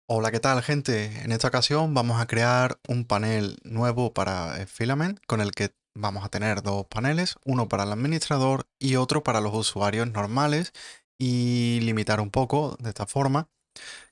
Hola, ¿qué tal, gente? En esta ocasión vamos a crear un panel nuevo para Filament con el que vamos a tener dos paneles, uno para el administrador y otro para los usuarios normales, y limitar un poco de esta forma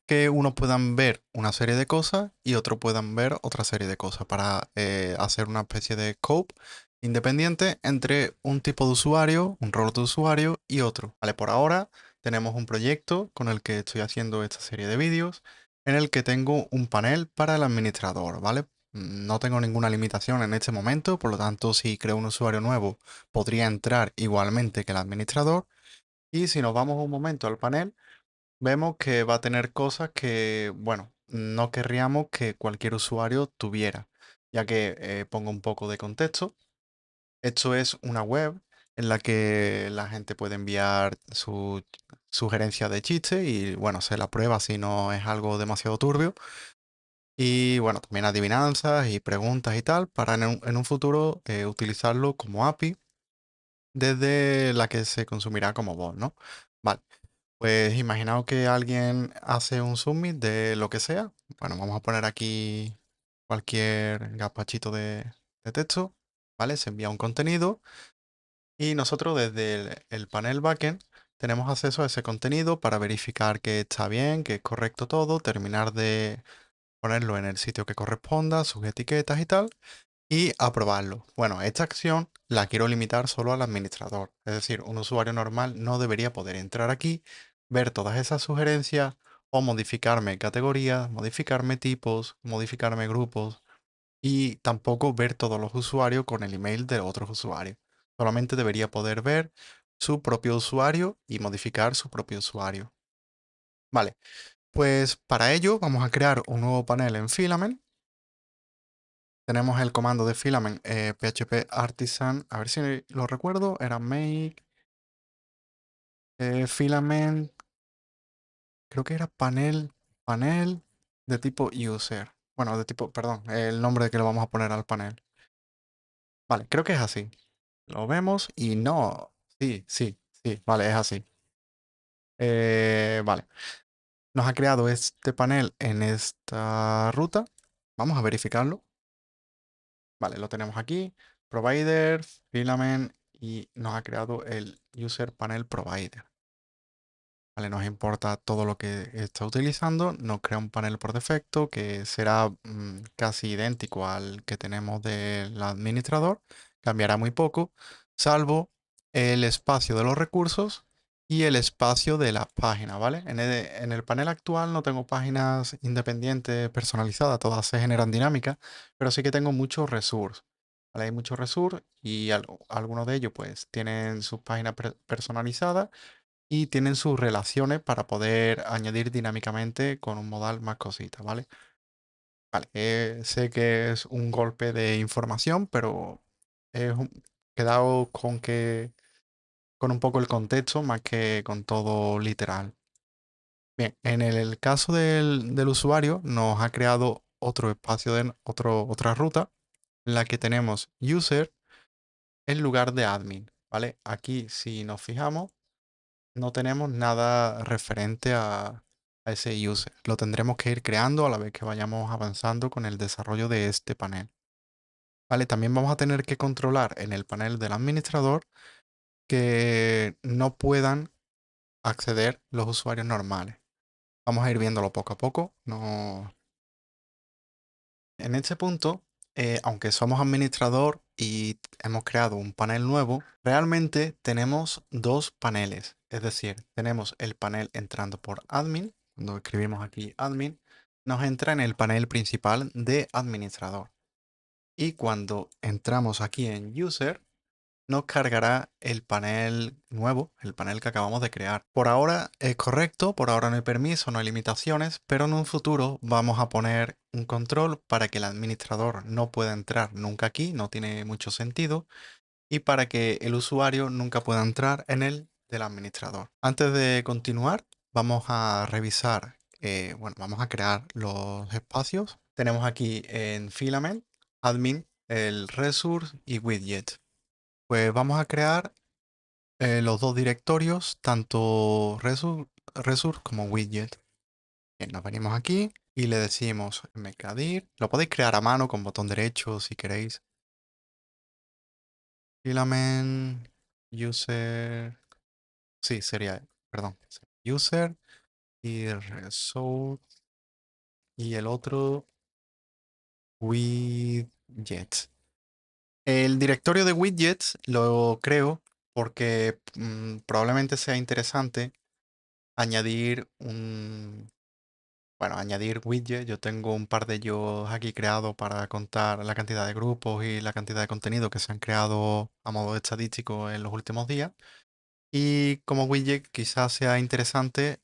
que unos puedan ver una serie de cosas y otros puedan ver otra serie de cosas para hacer una especie de scope independiente entre un tipo de usuario, un rol de usuario y otro. Vale, por ahora tenemos un proyecto con el que estoy haciendo esta serie de vídeos en el que tengo un panel para el administrador, ¿vale? No tengo ninguna limitación en este momento, por lo tanto, si creo un usuario nuevo, podría entrar igualmente que el administrador. Y si nos vamos un momento al panel, vemos que va a tener cosas que, bueno, no querríamos que cualquier usuario tuviera, ya que pongo un poco de contexto. Esto es una web en la que la gente puede enviar su sugerencia de chiste y, bueno, se la prueba si no es algo demasiado turbio. Y, bueno, también adivinanzas y preguntas y tal, para en un futuro utilizarlo como API desde la que se consumirá como bot, ¿no? Vale. Pues imaginaos que alguien hace un submit de lo que sea. Bueno, vamos a poner aquí cualquier gazpachito de texto, ¿vale? Se envía un contenido y nosotros desde el panel backend tenemos acceso a ese contenido para verificar que está bien, que es correcto todo, terminar de ponerlo en el sitio que corresponda, sus etiquetas y tal, y aprobarlo. Bueno, esta acción la quiero limitar solo al administrador. Es decir, un usuario normal no debería poder entrar aquí, ver todas esas sugerencias o modificarme categorías, modificarme tipos, modificarme grupos y tampoco ver todos los usuarios con el email de otros usuarios. Solamente debería poder ver su propio usuario y modificar su propio usuario. Vale, pues para ello vamos a crear un nuevo panel en Filament. Tenemos el comando de filament php artisan, a ver si lo recuerdo, era make filament, creo que era panel de tipo user. Bueno, de tipo, perdón, el nombre que le vamos a poner al panel. Vale, creo que es así. Lo vemos y no. Sí, sí, sí, vale, es así. Vale, nos ha creado este panel en esta ruta. Vamos a verificarlo. Vale, lo tenemos aquí. Provider, filament y nos ha creado el user panel provider. Vale, nos importa todo lo que está utilizando. Nos crea un panel por defecto que será casi idéntico al que tenemos del administrador. Cambiará muy poco, salvo el espacio de los recursos y el espacio de las páginas, ¿vale? En el panel actual no tengo páginas independientes personalizadas, todas se generan dinámicas, pero sí que tengo muchos resources. ¿Vale? Hay muchos resources y algunos de ellos pues tienen sus páginas personalizadas y tienen sus relaciones para poder añadir dinámicamente con un modal más cositas, ¿vale? Vale, sé que es un golpe de información, pero quedado con un poco el contexto más que con todo literal. Bien, en el caso del usuario nos ha creado otro espacio otra ruta en la que tenemos user en lugar de admin, ¿vale? Aquí si nos fijamos no tenemos nada referente a ese user. Lo tendremos que ir creando a la vez que vayamos avanzando con el desarrollo de este panel. Vale, también vamos a tener que controlar en el panel del administrador que no puedan acceder los usuarios normales. Vamos a ir viéndolo poco a poco. No. En este punto, aunque somos administrador y hemos creado un panel nuevo, realmente tenemos dos paneles. Es decir, tenemos el panel entrando por admin. Cuando escribimos aquí admin, nos entra en el panel principal de administrador. Y cuando entramos aquí en user, nos cargará el panel nuevo, el panel que acabamos de crear. Por ahora es correcto, por ahora no hay permiso, no hay limitaciones, pero en un futuro vamos a poner un control para que el administrador no pueda entrar nunca aquí, no tiene mucho sentido, y para que el usuario nunca pueda entrar en el del administrador. Antes de continuar, vamos a revisar, bueno, vamos a crear los espacios. Tenemos aquí en Filament, admin, el resource y widget. Pues vamos a crear los dos directorios, tanto resource como widget. Bien, nos venimos aquí y le decimos mkdir. Lo podéis crear a mano con botón derecho si queréis. Filament user. Sí, sería, perdón. User y result. Y el otro widgets. El directorio de widgets lo creo porque probablemente sea interesante añadir añadir widgets. Yo tengo un par de ellos aquí creados para contar la cantidad de grupos y la cantidad de contenido que se han creado a modo estadístico en los últimos días. Y como widget quizás sea interesante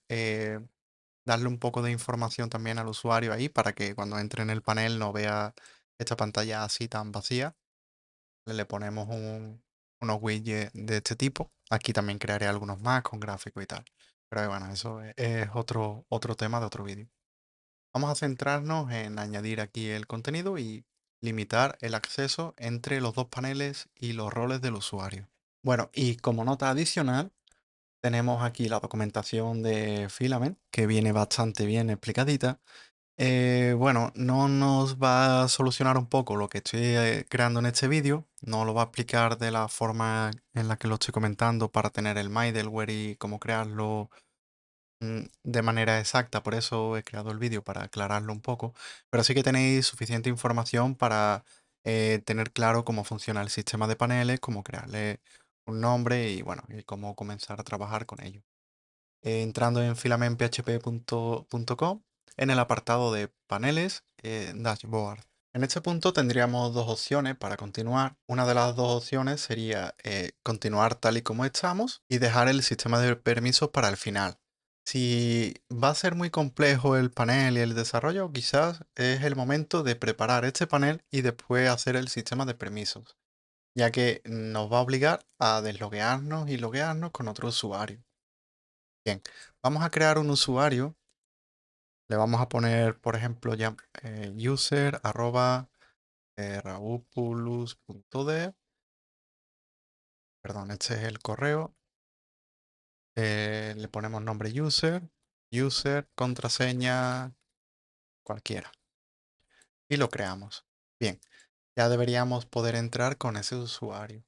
darle un poco de información también al usuario ahí para que cuando entre en el panel no vea esta pantalla así tan vacía. Le ponemos unos widgets de este tipo. Aquí también crearé algunos más con gráficos y tal. Pero bueno, eso es otro tema de otro vídeo. Vamos a centrarnos en añadir aquí el contenido y limitar el acceso entre los dos paneles y los roles del usuario. Bueno, y como nota adicional, tenemos aquí la documentación de Filament, que viene bastante bien explicadita. Bueno, no nos va a solucionar un poco lo que estoy creando en este vídeo, no lo va a explicar de la forma en la que lo estoy comentando para tener el middleware y cómo crearlo de manera exacta, por eso he creado el vídeo para aclararlo un poco, pero sí que tenéis suficiente información para tener claro cómo funciona el sistema de paneles, cómo crearle un nombre y bueno, y cómo comenzar a trabajar con ello. Entrando en filamentphp.com en el apartado de paneles, dashboard. En este punto tendríamos dos opciones para continuar. Una de las dos opciones sería continuar tal y como estamos y dejar el sistema de permisos para el final. Si va a ser muy complejo el panel y el desarrollo, quizás es el momento de preparar este panel y después hacer el sistema de permisos, ya que nos va a obligar a desloguearnos y loguearnos con otro usuario. Bien, vamos a crear un usuario. Le vamos a poner, por ejemplo, ya user arroba raupulus.dev. Perdón, este es el correo. Le ponemos nombre user, contraseña, cualquiera. Y lo creamos. Bien, ya deberíamos poder entrar con ese usuario.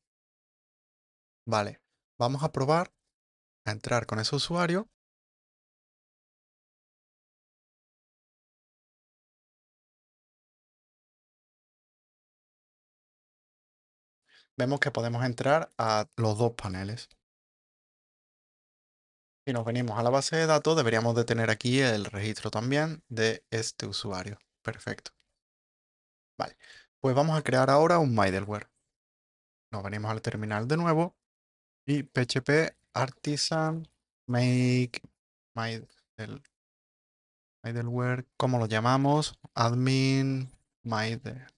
Vale, vamos a probar a entrar con ese usuario. Vemos que podemos entrar a los dos paneles. Si nos venimos a la base de datos, deberíamos de tener aquí el registro también de este usuario. Perfecto. Vale, pues vamos a crear ahora un middleware. Nos venimos al terminal de nuevo y php artisan make middleware, ¿cómo lo llamamos? Admin middleware.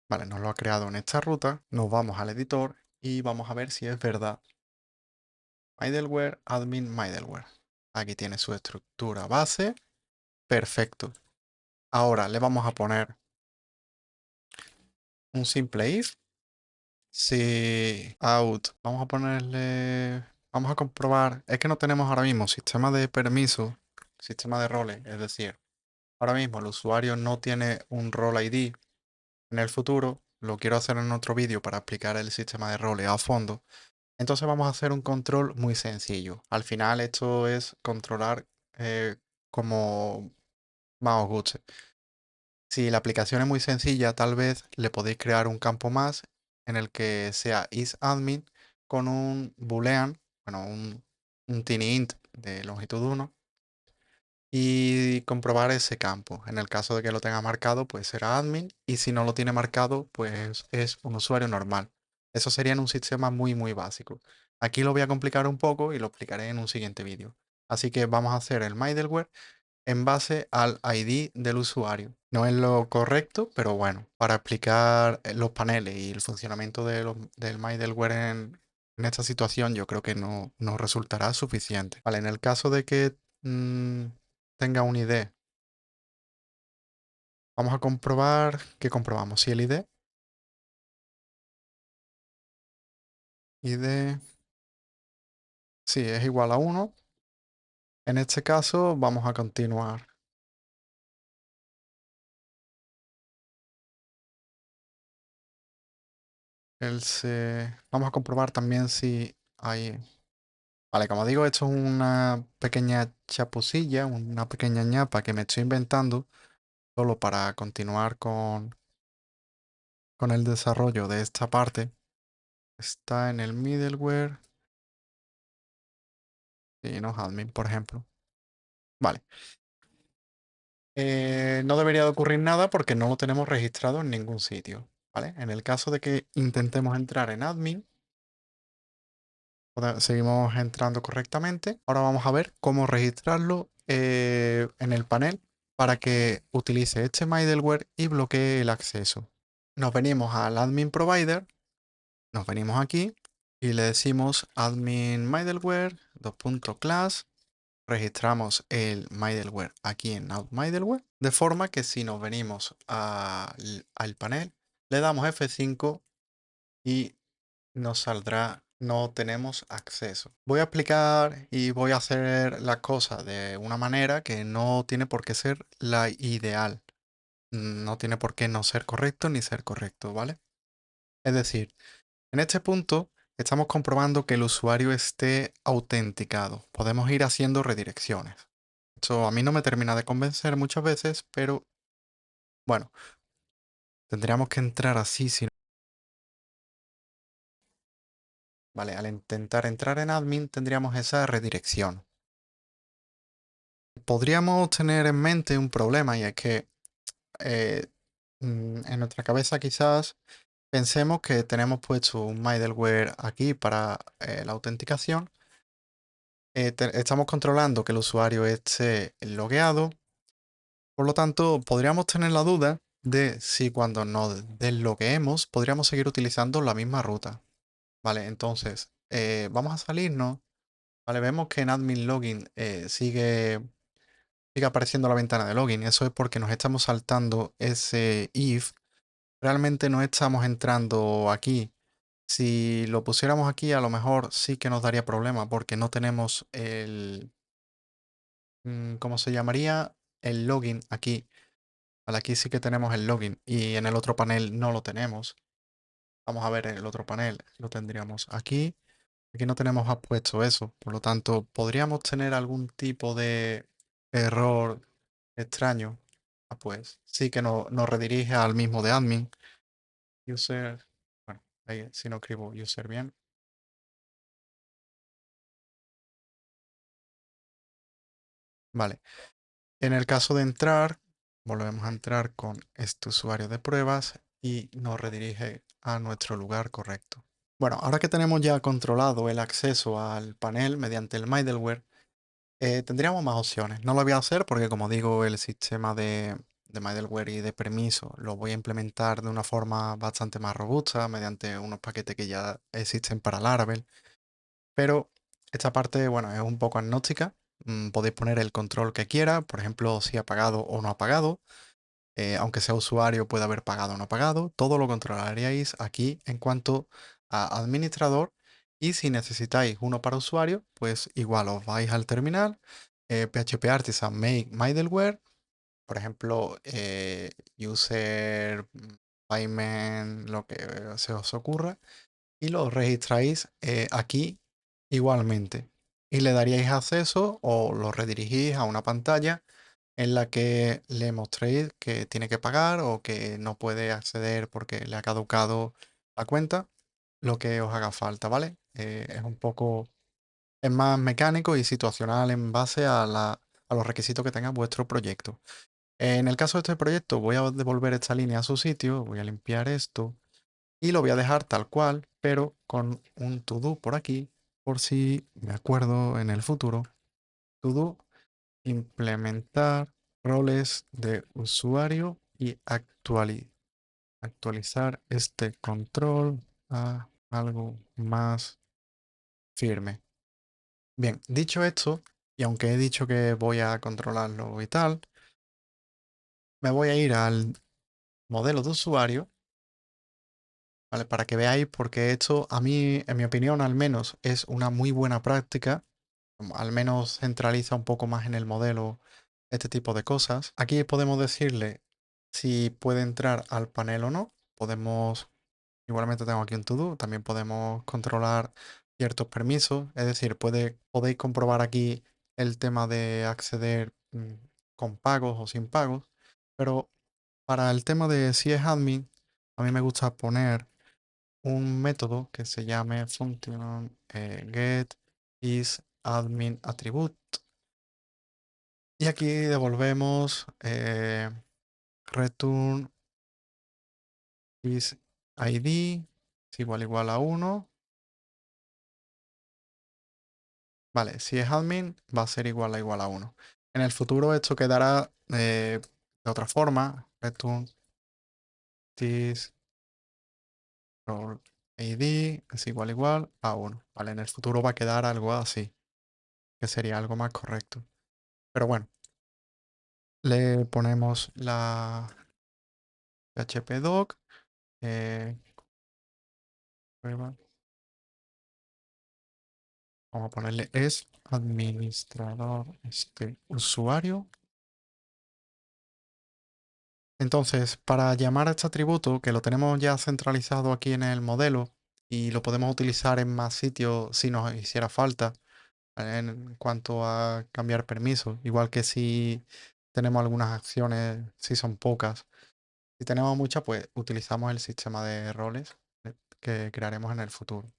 Vale, nos lo ha creado en esta ruta. Nos vamos al editor y vamos a ver si es verdad. Middleware, admin middleware. Aquí tiene su estructura base. Perfecto. Ahora le vamos a poner un simple if. Si out, vamos a comprobar, es que no tenemos ahora mismo sistema de permiso, sistema de roles, es decir, ahora mismo el usuario no tiene un role ID. En el futuro lo quiero hacer en otro vídeo para explicar el sistema de roles a fondo. Entonces vamos a hacer un control muy sencillo. Al final esto es controlar como más os guste. Si la aplicación es muy sencilla, tal vez le podéis crear un campo más en el que sea isAdmin con un boolean, bueno, un tiny int de longitud 1 y comprobar ese campo. En el caso de que lo tenga marcado, pues será admin y si no lo tiene marcado, pues es un usuario normal. Eso sería en un sistema muy básico. Aquí lo voy a complicar un poco y lo explicaré en un siguiente vídeo. Así que vamos a hacer el middleware en base al ID del usuario. No es lo correcto, pero bueno, para explicar los paneles y el funcionamiento del middleware en esta situación, yo creo que no nos resultará suficiente. Vale, en el caso de que tenga un ID, vamos a comprobar que comprobamos si el ID, sí, es igual a 1. En este caso vamos a continuar. Vamos a comprobar también si hay... Vale, como digo, esto es una pequeña chapucilla, una pequeña ñapa que me estoy inventando solo para continuar con el desarrollo de esta parte. Está en el middleware y no admin, por ejemplo. Vale. No debería de ocurrir nada porque no lo tenemos registrado en ningún sitio. ¿Vale? En el caso de que intentemos entrar en admin, seguimos entrando correctamente. Ahora vamos a ver cómo registrarlo en el panel para que utilice este middleware y bloquee el acceso. Nos venimos al admin provider, nos venimos aquí y le decimos admin middleware, class. Registramos el middleware aquí en Out Middleware, de forma que si nos venimos al panel, le damos F5 y nos saldrá no tenemos acceso. Voy a explicar y voy a hacer la cosa de una manera que no tiene por qué ser la ideal. No tiene por qué no ser correcto ni ser correcto, ¿vale? Es decir, en este punto estamos comprobando que el usuario esté autenticado. Podemos ir haciendo redirecciones. Esto a mí no me termina de convencer muchas veces, pero bueno, tendríamos que entrar así. Vale, al intentar entrar en admin tendríamos esa redirección. Podríamos tener en mente un problema y es que eh, en nuestra cabeza quizás pensemos que tenemos puesto un middleware aquí para la autenticación. Estamos controlando que el usuario esté logueado. Por lo tanto, podríamos tener la duda de si cuando nos deslogueemos podríamos seguir utilizando la misma ruta. Vale, entonces vamos a salirnos. Vale, vemos que en admin login sigue apareciendo la ventana de login. Eso es porque nos estamos saltando ese if. Realmente no estamos entrando aquí. Si lo pusiéramos aquí, a lo mejor sí que nos daría problema porque no tenemos ¿cómo se llamaría? El login aquí. Vale, aquí sí que tenemos el login y en el otro panel no lo tenemos. Vamos a ver el otro panel. Lo tendríamos aquí. Aquí no tenemos puesto eso. Por lo tanto, podríamos tener algún tipo de error extraño. Pues sí que nos redirige al mismo de admin. User. Bueno, ahí si no escribo user bien. Vale. En el caso de entrar, volvemos a entrar con este usuario de pruebas y nos redirige a nuestro lugar correcto. Bueno, ahora que tenemos ya controlado el acceso al panel mediante el middleware, tendríamos más opciones. No lo voy a hacer porque, como digo, el sistema de middleware y de permiso lo voy a implementar de una forma bastante más robusta mediante unos paquetes que ya existen para Laravel. Pero esta parte, bueno, es un poco agnóstica. Podéis poner el control que quiera, por ejemplo, si ha pagado o no ha pagado. Aunque sea usuario, puede haber pagado o no pagado. Todo lo controlaríais aquí en cuanto a administrador. Y si necesitáis uno para usuario, pues igual os vais al terminal, PHP Artisan make middleware, por ejemplo, user payment, lo que se os ocurra, y lo registráis aquí igualmente. Y le daríais acceso o lo redirigís a una pantalla en la que le mostréis que tiene que pagar o que no puede acceder porque le ha caducado la cuenta, lo que os haga falta, ¿vale? Es más mecánico y situacional en base a los requisitos que tenga vuestro proyecto. En el caso de este proyecto, voy a devolver esta línea a su sitio, voy a limpiar esto y lo voy a dejar tal cual, pero con un to-do por aquí, por si me acuerdo en el futuro. To-do, implementar roles de usuario y actualizar este control a algo más firme. Bien, dicho esto, y aunque he dicho que voy a controlarlo y tal, me voy a ir al modelo de usuario, ¿vale? Para que veáis, porque esto a mí, en mi opinión al menos, es una muy buena práctica, al menos centraliza un poco más en el modelo este tipo de cosas. Aquí podemos decirle si puede entrar al panel o no. Podemos, igualmente tengo aquí un to-do, también podemos controlar ciertos permisos, es decir, podéis comprobar aquí el tema de acceder con pagos o sin pagos, pero para el tema de si es admin, a mí me gusta poner un método que se llame function get is admin attribute. Y aquí devolvemos return is id es igual a 1. Vale, si es admin va a ser igual a 1. En el futuro esto quedará de otra forma. Return this role id es igual a 1. Vale, en el futuro va a quedar algo así, que sería algo más correcto. Pero bueno, le ponemos la phpdoc. eh, prueba. Vamos a ponerle es administrador usuario. Entonces, para llamar a este atributo, que lo tenemos ya centralizado aquí en el modelo y lo podemos utilizar en más sitios si nos hiciera falta, en cuanto a cambiar permisos, igual que si tenemos algunas acciones, si son pocas. Si tenemos muchas, pues utilizamos el sistema de roles que crearemos en el futuro.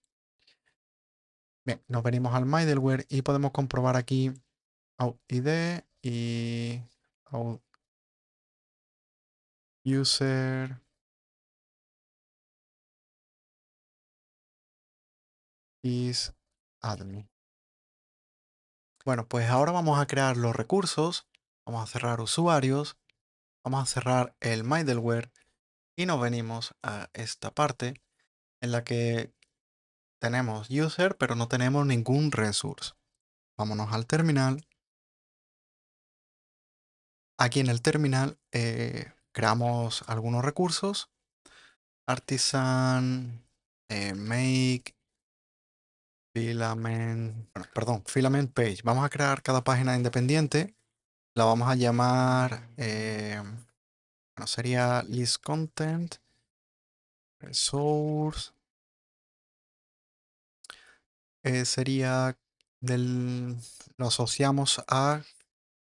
Bien, nos venimos al middleware y podemos comprobar aquí out-id y out-user is admin. Bueno, pues ahora vamos a crear los recursos, vamos a cerrar usuarios, vamos a cerrar el middleware y nos venimos a esta parte en la que tenemos user, pero no tenemos ningún resource. Vámonos al terminal. Aquí en el terminal creamos algunos recursos. Artisan, make, filament, bueno, perdón, filament page. Vamos a crear cada página independiente. La vamos a llamar, bueno, sería list content, resource. Sería lo asociamos a,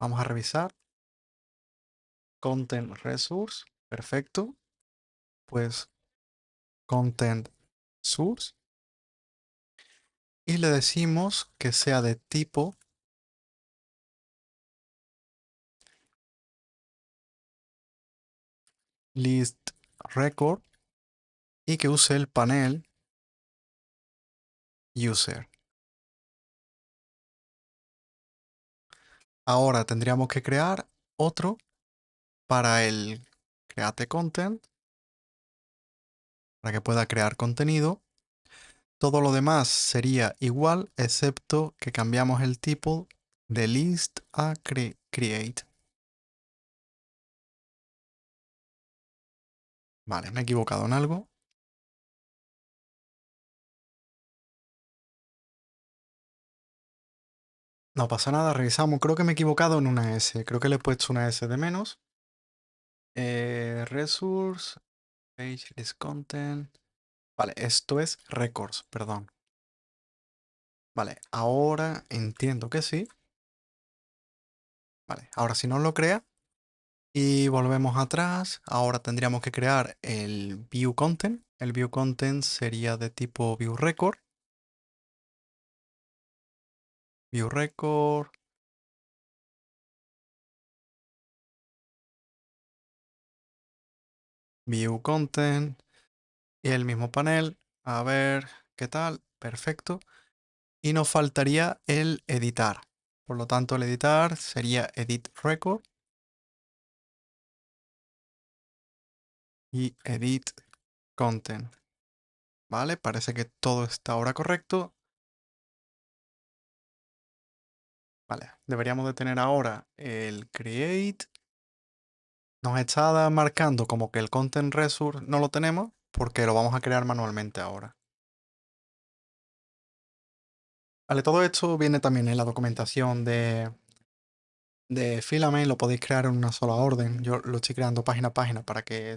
vamos a revisar, content resource. Perfecto. Pues content source. Y le decimos que sea de tipo list record y que use el panel user. Ahora tendríamos que crear otro para el create content, para que pueda crear contenido. Todo lo demás sería igual, excepto que cambiamos el tipo de list a create. Vale, me he equivocado en algo. No pasa nada, revisamos. Creo que me he equivocado en una S. Creo que le he puesto una S de menos. Resource, page list content. Vale, esto es records, perdón. Vale, ahora entiendo que sí. Vale, ahora si no lo crea y volvemos atrás, ahora tendríamos que crear el view content. El view content sería de tipo view record. View record. View content. Y el mismo panel. A ver qué tal. Perfecto. Y nos faltaría el editar. Por lo tanto, el editar sería edit record y edit content. Vale, parece que todo está ahora correcto. Vale, deberíamos de tener ahora el create. Nos está marcando como que el content resource no lo tenemos porque lo vamos a crear manualmente ahora. Vale, todo esto viene también en la documentación de Filament, lo podéis crear en una sola orden. Yo lo estoy creando página a página para que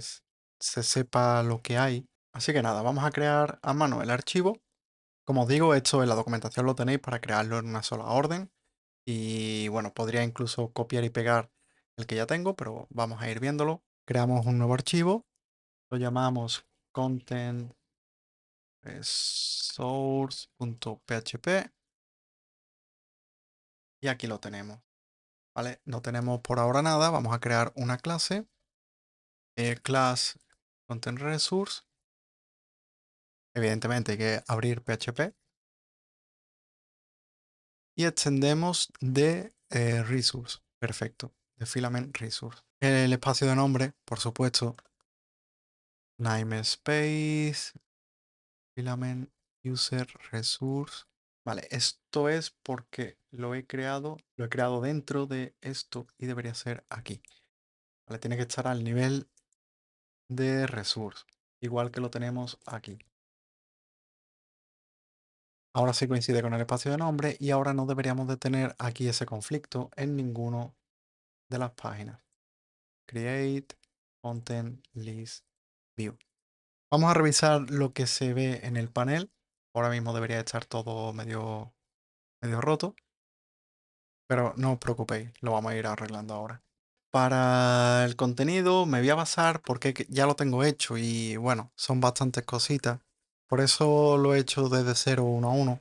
se sepa lo que hay. Así que nada, vamos a crear a mano el archivo. Como os digo, esto en la documentación lo tenéis para crearlo en una sola orden. Y bueno, podría incluso copiar y pegar el que ya tengo, pero vamos a ir viéndolo. Creamos un nuevo archivo, lo llamamos content source.php y aquí lo tenemos. ¿Vale? No tenemos por ahora nada, vamos a crear una clase, class content resource. Evidentemente hay que abrir PHP y extendemos de resource. Perfecto, de filament resource. El espacio de nombre, por supuesto, namespace, filament user resource. Vale, esto es porque lo he creado dentro de esto y debería ser aquí. Vale, tiene que estar al nivel de resource, igual que lo tenemos aquí. Ahora sí coincide con el espacio de nombre y ahora no deberíamos de tener aquí ese conflicto en ninguno de las páginas. Create, Content, List, View. Vamos a revisar lo que se ve en el panel. Ahora mismo debería estar todo medio roto, pero no os preocupéis, lo vamos a ir arreglando ahora. Para el contenido me voy a basar porque ya lo tengo hecho y bueno, son bastantes cositas. Por eso lo he hecho desde 0 1 a 1.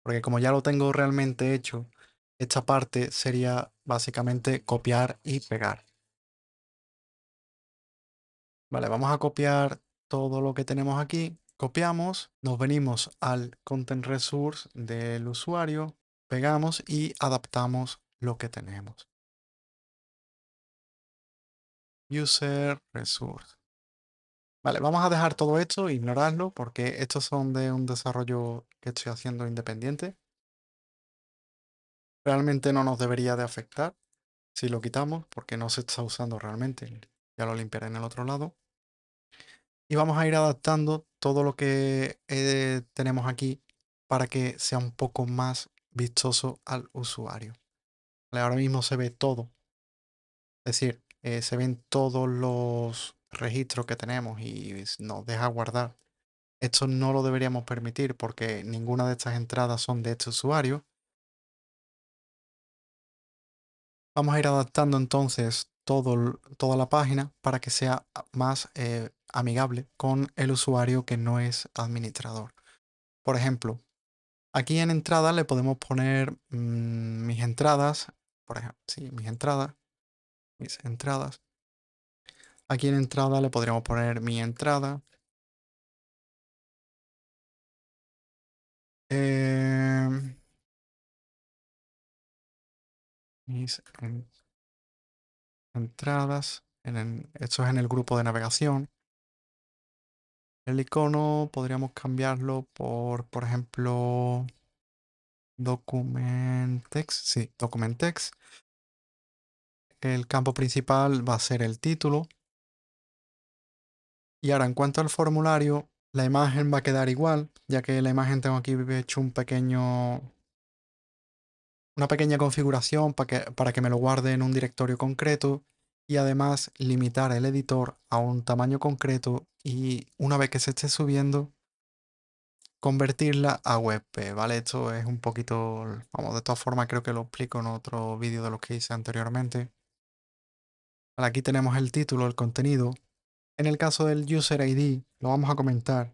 Porque como ya lo tengo realmente hecho, esta parte sería básicamente copiar y pegar. Vale, vamos a copiar todo lo que tenemos aquí. Copiamos, nos venimos al content resource del usuario, pegamos y adaptamos lo que tenemos. User resource. Vale, vamos a dejar todo esto, ignorarlo, porque estos son de un desarrollo que estoy haciendo independiente. Realmente no nos debería de afectar si lo quitamos, porque no se está usando realmente. Ya lo limpiaré en el otro lado. Y vamos a ir adaptando todo lo que tenemos aquí para que sea un poco más vistoso al usuario. Vale, ahora mismo se ve todo. Es decir, se ven todos los registros que tenemos y nos deja guardar. Esto no lo deberíamos permitir porque ninguna de estas entradas son de este usuario. Vamos a ir adaptando entonces toda la página para que sea más amigable con el usuario que no es administrador. Por ejemplo, aquí en entrada le podemos poner mis entradas. Por ejemplo, sí, mis entradas. Aquí en entrada le podríamos poner mi entrada. em, mis entradas. Esto es en el grupo de navegación. El icono podríamos cambiarlo por ejemplo, document text. Sí, document text. El campo principal va a ser el título. Y ahora, en cuanto al formulario, la imagen va a quedar igual, ya que la imagen tengo aquí hecho una pequeña configuración para que me lo guarde en un directorio concreto y además limitar el editor a un tamaño concreto y una vez que se esté subiendo, convertirla a WebP, ¿vale? Esto es un poquito, vamos, de todas formas creo que lo explico en otro vídeo de los que hice anteriormente. Vale, aquí tenemos el título, el contenido. En el caso del User ID, lo vamos a comentar,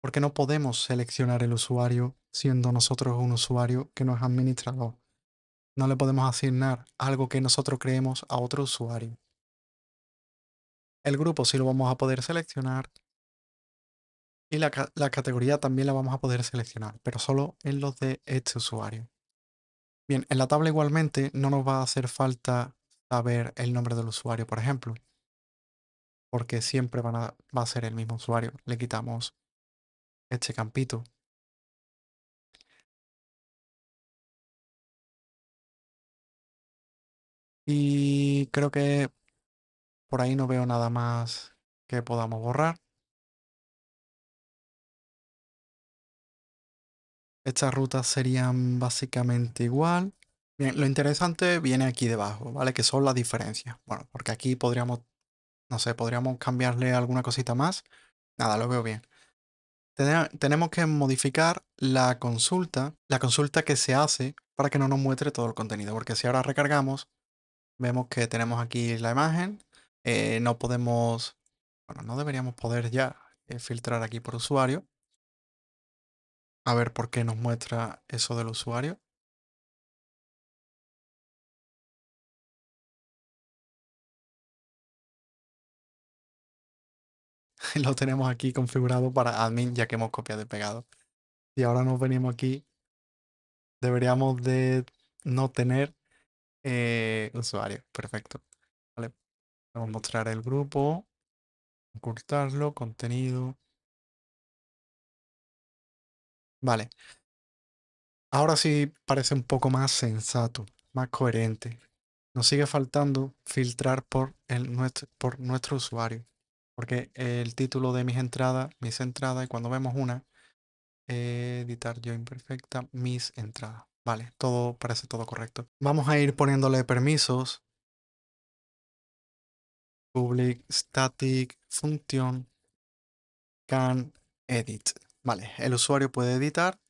porque no podemos seleccionar el usuario siendo nosotros un usuario que no es administrador. No le podemos asignar algo que nosotros creemos a otro usuario. El grupo sí lo vamos a poder seleccionar y la categoría también la vamos a poder seleccionar, pero solo en los de este usuario. Bien, en la tabla igualmente no nos va a hacer falta saber el nombre del usuario, por ejemplo, porque siempre va a ser el mismo usuario. Le quitamos este campito. Y creo que por ahí no veo nada más que podamos borrar. Estas rutas serían básicamente igual. Bien, lo interesante viene aquí debajo, ¿vale? Que son las diferencias. Bueno, porque aquí podríamos, no sé, podríamos cambiarle alguna cosita más. Nada, lo veo bien. Tenemos que modificar la consulta que se hace para que no nos muestre todo el contenido. Porque si ahora recargamos, vemos que tenemos aquí la imagen. No podemos, bueno, no deberíamos poder ya filtrar aquí por usuario. A ver por qué nos muestra eso del usuario. Lo tenemos aquí configurado para admin ya que hemos copiado y pegado. Y ahora nos venimos aquí. Deberíamos de no tener usuario. Perfecto. Vale. Vamos a mostrar el grupo. Ocultarlo. Contenido. Vale. Ahora sí parece un poco más sensato. Más coherente. Nos sigue faltando filtrar por nuestro usuario. Porque el título de mis entradas, y cuando vemos una, editar yo imperfecta, mis entradas. Vale, todo parece todo correcto. Vamos a ir poniéndole permisos. Public static function can edit. Vale, el usuario puede editar.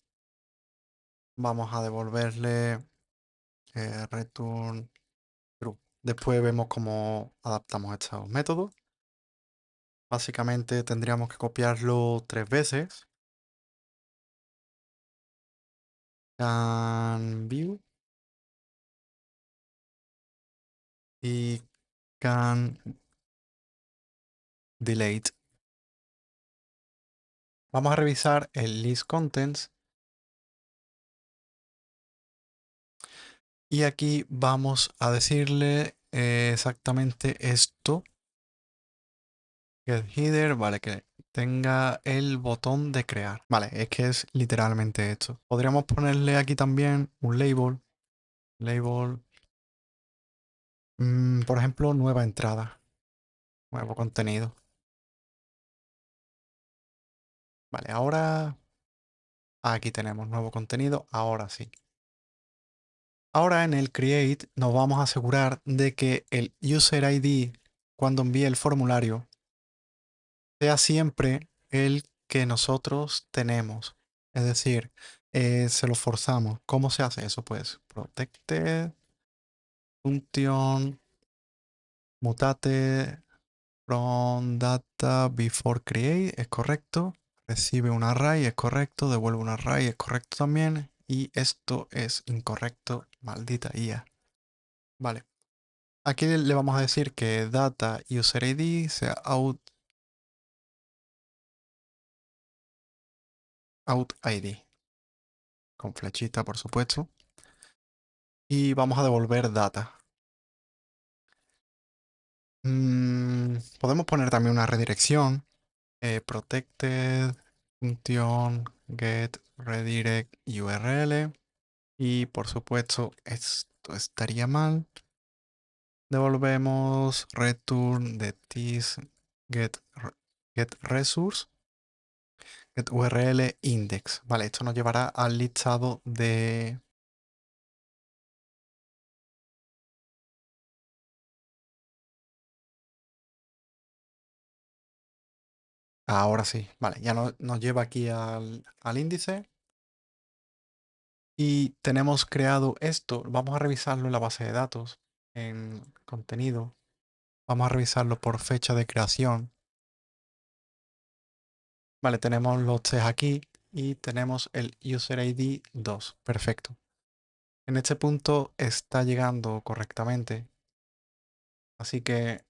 Vamos a devolverle return true. Después vemos cómo adaptamos estos métodos. Básicamente tendríamos que copiarlo 3 veces. Can view y can delete. Vamos a revisar el list contents y aquí vamos a decirle exactamente esto. Get header, vale, que tenga el botón de crear. Vale, es que es literalmente esto. Podríamos ponerle aquí también un label. Label, por ejemplo, nueva entrada, nuevo contenido. Vale, ahora aquí tenemos nuevo contenido, ahora sí. Ahora en el create nos vamos a asegurar de que el user ID cuando envíe el formulario sea siempre el que nosotros tenemos. Es decir, se lo forzamos. ¿Cómo se hace eso? Pues protected, function, mutate from data before create, es correcto. Recibe un array, es correcto. Devuelve un array, es correcto también. Y esto es incorrecto, maldita IA. Vale. Aquí le vamos a decir que data user ID sea out ID. Con flechita, por supuesto. Y vamos a devolver data. Podemos poner también una redirección. Protected función get redirect URL. Y por supuesto, esto estaría mal. Devolvemos return de this get resource, get URL index. Vale, esto nos llevará al listado de. Ahora sí, vale, ya nos lleva aquí al índice. Y tenemos creado esto. Vamos a revisarlo en la base de datos, en contenido. Vamos a revisarlo por fecha de creación. Vale, tenemos los test aquí y tenemos el user ID 2. Perfecto. En este punto está llegando correctamente. Así que,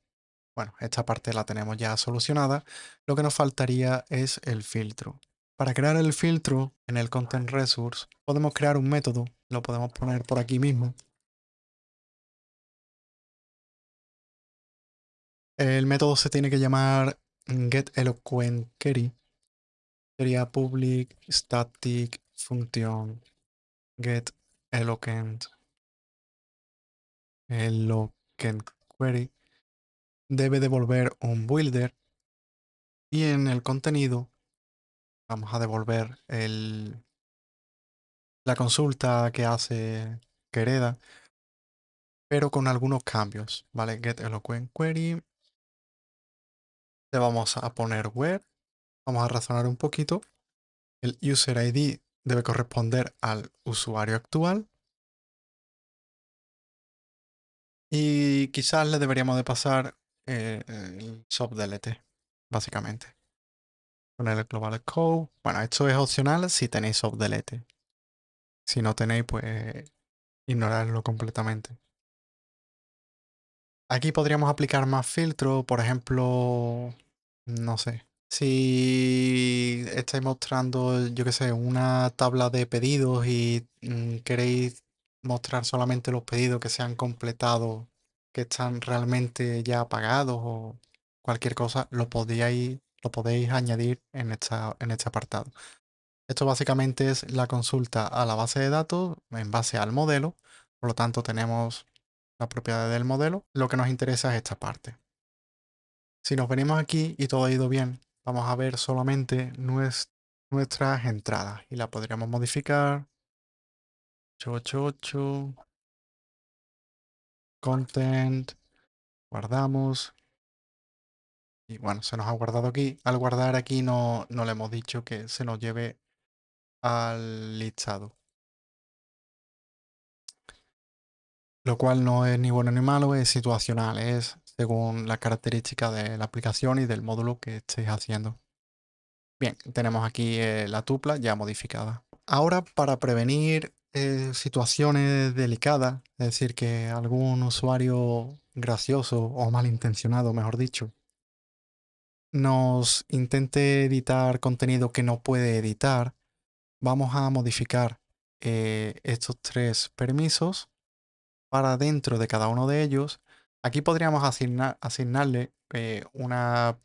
bueno, esta parte la tenemos ya solucionada. Lo que nos faltaría es el filtro. Para crear el filtro en el Content Resource, podemos crear un método. Lo podemos poner por aquí mismo. El método se tiene que llamar getEloquentQuery. Sería public static function getEloquentQuery. Debe devolver un builder y en el contenido vamos a devolver la consulta que hace Quereda, pero con algunos cambios, ¿vale? Get Eloquent Query, le vamos a poner where, vamos a razonar un poquito. El user ID debe corresponder al usuario actual y quizás le deberíamos de pasar el subdelete, básicamente. Poner el global code. Bueno, esto es opcional si tenéis subdelete. Si no tenéis, pues ignorarlo completamente. Aquí podríamos aplicar más filtros, por ejemplo, no sé. Si estáis mostrando, yo qué sé, una tabla de pedidos y queréis mostrar solamente los pedidos que se han completado, que están realmente ya pagados o cualquier cosa, lo podéis añadir en este apartado. Esto básicamente es la consulta a la base de datos en base al modelo. Por lo tanto, tenemos las propiedades del modelo. Lo que nos interesa es esta parte. Si nos venimos aquí y todo ha ido bien, vamos a ver solamente nuestras entradas y la podríamos modificar. 888, content, guardamos. Y bueno, se nos ha guardado aquí. Al guardar aquí no le hemos dicho que se nos lleve al listado. Lo cual no es ni bueno ni malo, es situacional, es según las características de la aplicación y del módulo que estéis haciendo. Bien, tenemos aquí la tupla ya modificada. Ahora, para prevenir situaciones delicadas, es decir, que algún usuario gracioso o malintencionado, mejor dicho, nos intente editar contenido que no puede editar, vamos a modificar estos tres permisos para dentro de cada uno de ellos. Aquí podríamos asignarle una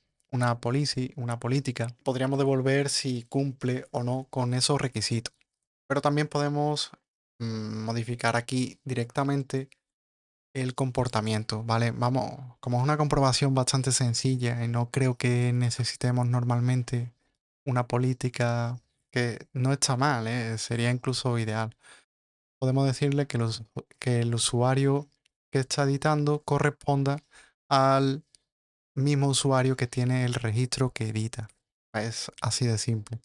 política. Podríamos devolver si cumple o no con esos requisitos. Pero también podemos modificar aquí directamente el comportamiento, ¿vale? Vamos, como es una comprobación bastante sencilla y no creo que necesitemos normalmente una política que no está mal, sería incluso ideal. Podemos decirle que el usuario que está editando corresponda al mismo usuario que tiene el registro que edita. Es así de simple.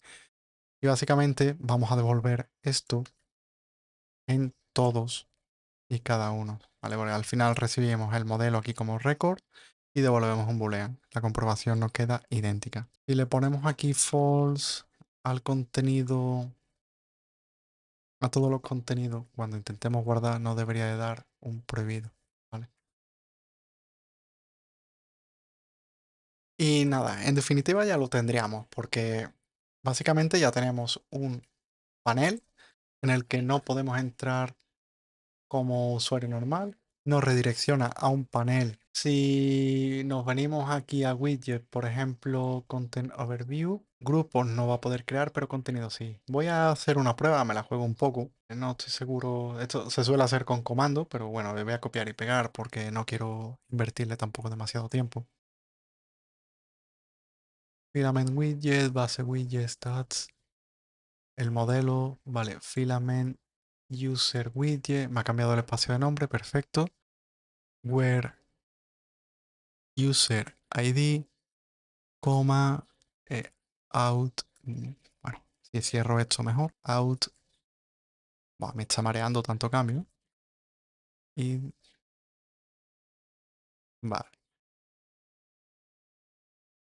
Y básicamente vamos a devolver esto en todos y cada uno. ¿Vale? Porque al final recibimos el modelo aquí como record y devolvemos un boolean. La comprobación nos queda idéntica. Si le ponemos aquí false al contenido, a todos los contenidos, cuando intentemos guardar no debería de dar un prohibido. ¿Vale? Y nada, en definitiva ya lo tendríamos porque básicamente ya tenemos un panel en el que no podemos entrar como usuario normal, nos redirecciona a un panel. Si nos venimos aquí a widget, por ejemplo, Content Overview, grupos no va a poder crear, pero contenido sí. Voy a hacer una prueba, me la juego un poco. No estoy seguro, esto se suele hacer con comando, pero bueno, le voy a copiar y pegar porque no quiero invertirle tampoco demasiado tiempo. Filament widget, base widget, stats, el modelo, vale, filament user widget, me ha cambiado el espacio de nombre, perfecto. Where user ID, coma, out, bueno, si cierro esto mejor, out, buah, me está mareando tanto cambio, y vale,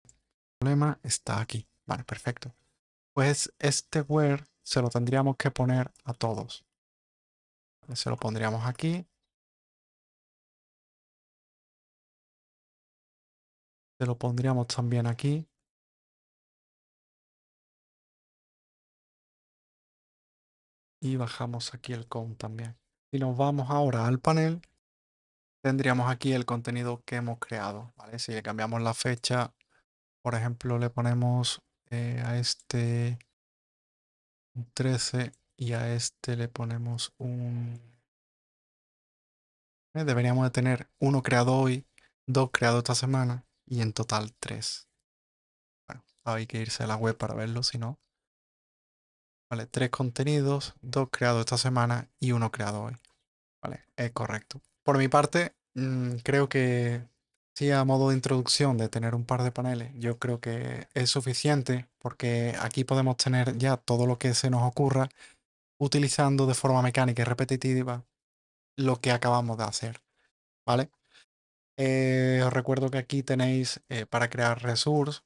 el problema está aquí, vale, perfecto. Pues este where se lo tendríamos que poner a todos, ¿vale? Se lo pondríamos aquí, se lo pondríamos también aquí, y bajamos aquí el count también. Si nos vamos ahora al panel, tendríamos aquí el contenido que hemos creado, ¿vale? Si le cambiamos la fecha, por ejemplo, le ponemos a este un 13 y a este le ponemos un... deberíamos de tener uno creado hoy, dos creados esta semana y en total tres. Bueno, hay que irse a la web para verlo, si no. Vale, 3 contenidos, 2 creados esta semana y uno creado hoy. Vale, es correcto. Por mi parte, creo que sí, a modo de introducción de tener un par de paneles, yo creo que es suficiente porque aquí podemos tener ya todo lo que se nos ocurra utilizando de forma mecánica y repetitiva lo que acabamos de hacer, ¿vale? Os recuerdo que aquí tenéis para crear resource.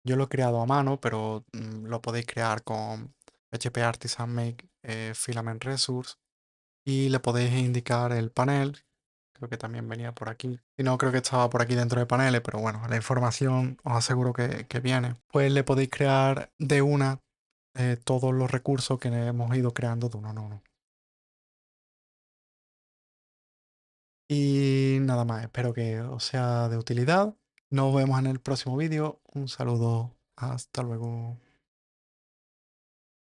Yo lo he creado a mano, pero lo podéis crear con PHP Artisan Make Filament Resource y le podéis indicar el panel. Creo que también venía por aquí. Y no, creo que estaba por aquí dentro de paneles, pero bueno, la información os aseguro que viene. Pues le podéis crear de una todos los recursos que hemos ido creando de uno en uno. Y nada más, espero que os sea de utilidad. Nos vemos en el próximo vídeo. Un saludo. Hasta luego.